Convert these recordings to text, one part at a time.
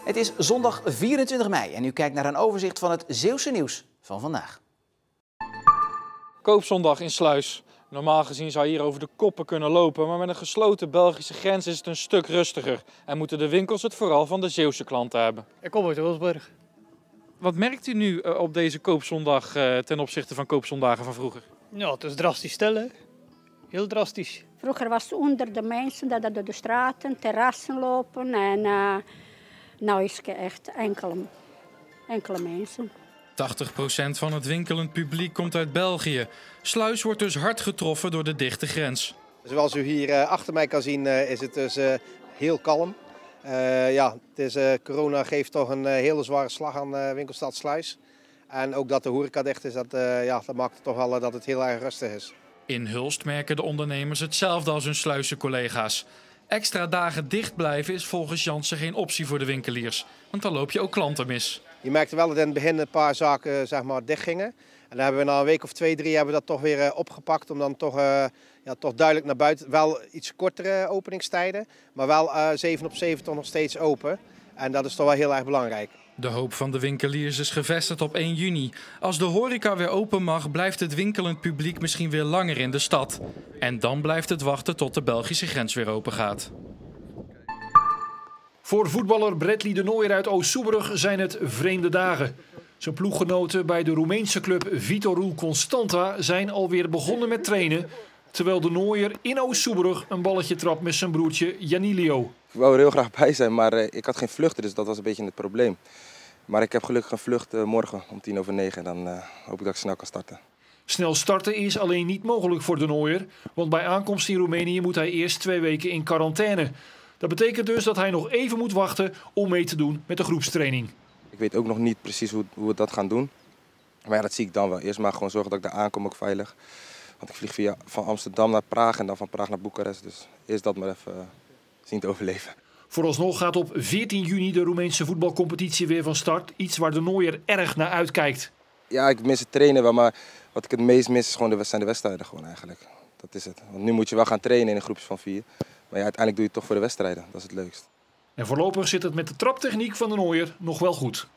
Het is zondag 24 mei en u kijkt naar een overzicht van het Zeeuwse nieuws van vandaag. Koopzondag in Sluis. Normaal gezien zou je hier over de koppen kunnen lopen, maar met een gesloten Belgische grens is het een stuk rustiger. En moeten de winkels het vooral van de Zeeuwse klanten hebben. Ik kom uit Wilsburg. Wat merkt u nu op deze koopzondag ten opzichte van koopzondagen van vroeger? Ja, het is drastisch stil, hè. Heel drastisch. Vroeger was het onder de mensen dat door de straten, terrassen lopen en nou is het echt enkele mensen. 80% van het winkelend publiek komt uit België. Sluis wordt dus hard getroffen door de dichte grens. Zoals u hier achter mij kan zien is het dus heel kalm. Corona geeft toch een hele zware slag aan winkelstad Sluis. En ook dat de horeca dicht is, dat maakt toch wel dat het heel erg rustig is. In Hulst merken de ondernemers hetzelfde als hun Sluisse collega's. Extra dagen dicht blijven is volgens Jansen geen optie voor de winkeliers. Want dan loop je ook klanten mis. Je merkte wel dat in het begin een paar zaken dicht gingen. En dan hebben we na een week of 2, 3 hebben we dat toch weer opgepakt om dan toch duidelijk naar buiten. Wel iets kortere openingstijden, maar wel 7 op 7 toch nog steeds open. En dat is toch wel heel erg belangrijk. De hoop van de winkeliers is gevestigd op 1 juni. Als de horeca weer open mag, blijft het winkelend publiek misschien weer langer in de stad. En dan blijft het wachten tot de Belgische grens weer open gaat. Voor voetballer Bradley de Nooijer uit Oost-Soeberg zijn het vreemde dagen. Zijn ploeggenoten bij de Roemeense club Viitorul Constanta zijn alweer begonnen met trainen, terwijl de Nooijer in Oost-Soeberg een balletje trapt met zijn broertje Janilio. Ik wou er heel graag bij zijn, maar ik had geen vluchten, dus dat was een beetje het probleem. Maar ik heb gelukkig een vlucht morgen om 9:10. Dan hoop ik dat ik snel kan starten. Snel starten is alleen niet mogelijk voor de Nooijer, want bij aankomst in Roemenië moet hij eerst 2 weken in quarantaine. Dat betekent dus dat hij nog even moet wachten om mee te doen met de groepstraining. Ik weet ook nog niet precies hoe we dat gaan doen. Maar ja, dat zie ik dan wel. Eerst maar gewoon zorgen dat ik daar aankom, ook veilig. Want ik vlieg van Amsterdam naar Praag en dan van Praag naar Boekarest. Dus eerst dat maar even zien te overleven. Vooralsnog gaat op 14 juni de Roemeense voetbalcompetitie weer van start. Iets waar de Nooijer erg naar uitkijkt. Ja, ik mis het trainen wel, maar wat ik het meest mis is gewoon zijn de wedstrijden gewoon eigenlijk. Dat is het. Want nu moet je wel gaan trainen in een groepje van 4. Maar ja, uiteindelijk doe je het toch voor de wedstrijden. Dat is het leukst. En voorlopig zit het met de traptechniek van de Nooijer nog wel goed.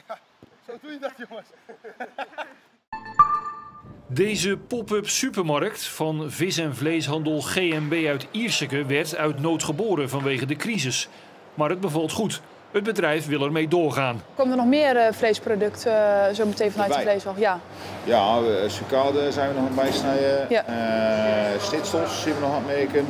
Ja, zo doe je dat, jongens. Deze pop-up supermarkt van vis- en vleeshandel G&B uit Ierseke werd uit nood geboren vanwege de crisis. Maar het bevalt goed. Het bedrijf wil ermee doorgaan. Komen er nog meer vleesproducten zo meteen vanuit de vleeswacht? Ja, sucade zijn we nog aan het bijsnijden. Ja. Stitsels zien we nog aan het maken.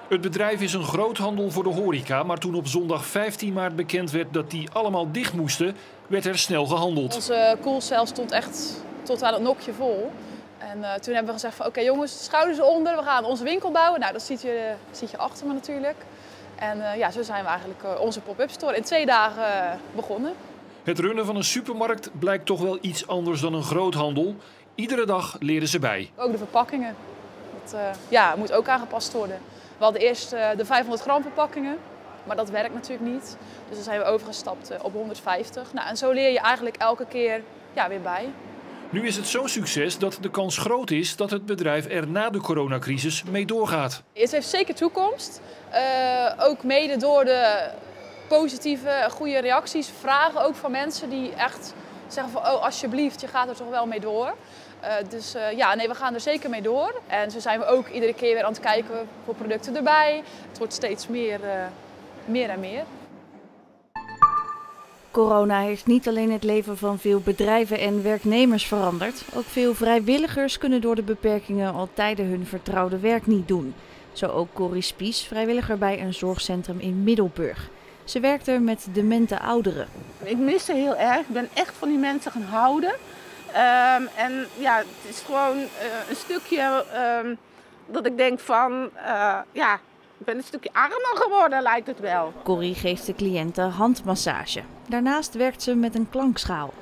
Het bedrijf is een groothandel voor de horeca, maar toen op zondag 15 maart bekend werd dat die allemaal dicht moesten, werd er snel gehandeld. Onze koelcel stond echt tot aan het nokje vol. En toen hebben we gezegd van oké, jongens, schouders onder, we gaan onze winkel bouwen. Nou, dat ziet je achter me natuurlijk. En zo zijn we eigenlijk onze pop-up store in 2 dagen begonnen. Het runnen van een supermarkt blijkt toch wel iets anders dan een groothandel. Iedere dag leren ze bij. Ook de verpakkingen. Dat moet ook aangepast worden. We hadden eerst de 500 gram verpakkingen, maar dat werkt natuurlijk niet. Dus dan zijn we overgestapt op 150. Nou, en zo leer je eigenlijk elke keer weer bij. Nu is het zo'n succes dat de kans groot is dat het bedrijf er na de coronacrisis mee doorgaat. Het heeft zeker toekomst. Ook mede door de positieve, goede reacties, vragen ook van mensen die echt zeggen van oh alsjeblieft, je gaat er toch wel mee door. We gaan er zeker mee door. En zo zijn we ook iedere keer weer aan het kijken voor producten erbij. Het wordt steeds meer en meer. Corona heeft niet alleen het leven van veel bedrijven en werknemers veranderd. Ook veel vrijwilligers kunnen door de beperkingen al tijden hun vertrouwde werk niet doen. Zo ook Corrie Spies, vrijwilliger bij een zorgcentrum in Middelburg. Ze werkte met demente ouderen. Ik mis ze heel erg. Ik ben echt van die mensen gaan houden. Het is gewoon een stukje dat ik denk van, ik ben een stukje armer geworden, lijkt het wel. Corrie geeft de cliënten handmassage. Daarnaast werkt ze met een klankschaal.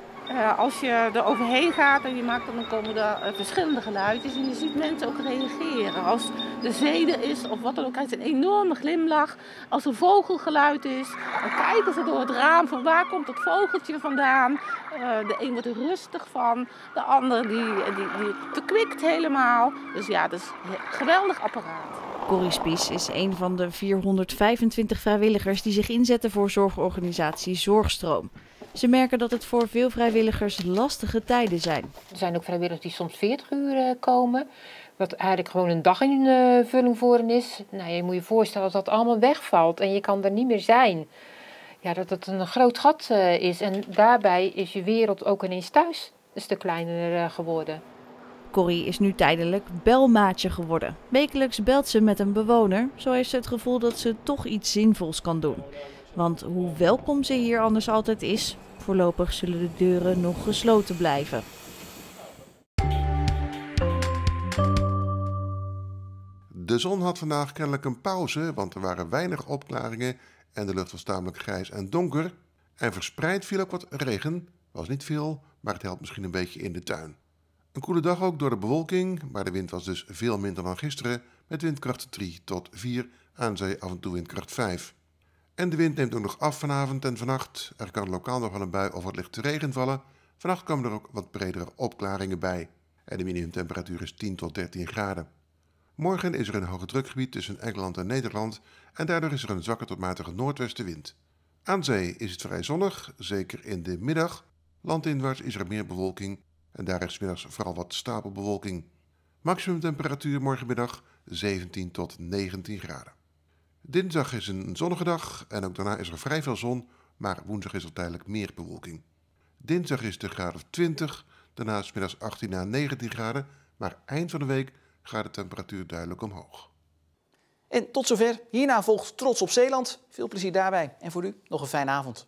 Als je er overheen gaat en je maakt dan komen er verschillende geluidjes en je ziet mensen ook reageren. Als de zeder is of wat dan ook, krijgt een enorme glimlach. Als er vogelgeluid is, dan kijken ze door het raam van waar komt dat vogeltje vandaan. De een wordt er rustig van, de ander die verkwikt helemaal. Dus ja, dat is een geweldig apparaat. Corrie Spies is een van de 425 vrijwilligers die zich inzetten voor zorgorganisatie Zorgstroom. Ze merken dat het voor veel vrijwilligers lastige tijden zijn. Er zijn ook vrijwilligers die soms 40 uur komen, wat eigenlijk gewoon een daginvulling voor hen is. Nou, je moet je voorstellen dat dat allemaal wegvalt en je kan er niet meer zijn. Ja, dat het een groot gat is en daarbij is je wereld ook ineens thuis een stuk kleiner geworden. Corrie is nu tijdelijk belmaatje geworden. Wekelijks belt ze met een bewoner. Zo heeft ze het gevoel dat ze toch iets zinvols kan doen. Want hoe welkom ze hier anders altijd is, voorlopig zullen de deuren nog gesloten blijven. De zon had vandaag kennelijk een pauze, want er waren weinig opklaringen en de lucht was tamelijk grijs en donker. En verspreid viel ook wat regen. Was niet veel, maar het helpt misschien een beetje in de tuin. Een koele dag ook door de bewolking, maar de wind was dus veel minder dan gisteren, met windkracht 3 tot 4, aan zee af en toe windkracht 5. En de wind neemt ook nog af vanavond en vannacht. Er kan lokaal nog wel een bui of wat lichte regen vallen. Vannacht komen er ook wat bredere opklaringen bij. En de minimumtemperatuur is 10 tot 13 graden. Morgen is er een hoge drukgebied tussen Engeland en Nederland en daardoor is er een zwakke tot matige noordwestenwind. Aan zee is het vrij zonnig, zeker in de middag. Landinwaarts is er meer bewolking en daar is 's middags vooral wat stapelbewolking. Maximumtemperatuur morgenmiddag 17 tot 19 graden. Dinsdag is een zonnige dag en ook daarna is er vrij veel zon, maar woensdag is er tijdelijk meer bewolking. Dinsdag is de graad of 20, daarna is 's middags 18 à 19 graden, maar eind van de week gaat de temperatuur duidelijk omhoog. En tot zover. Hierna volgt Trots op Zeeland. Veel plezier daarbij en voor u nog een fijne avond.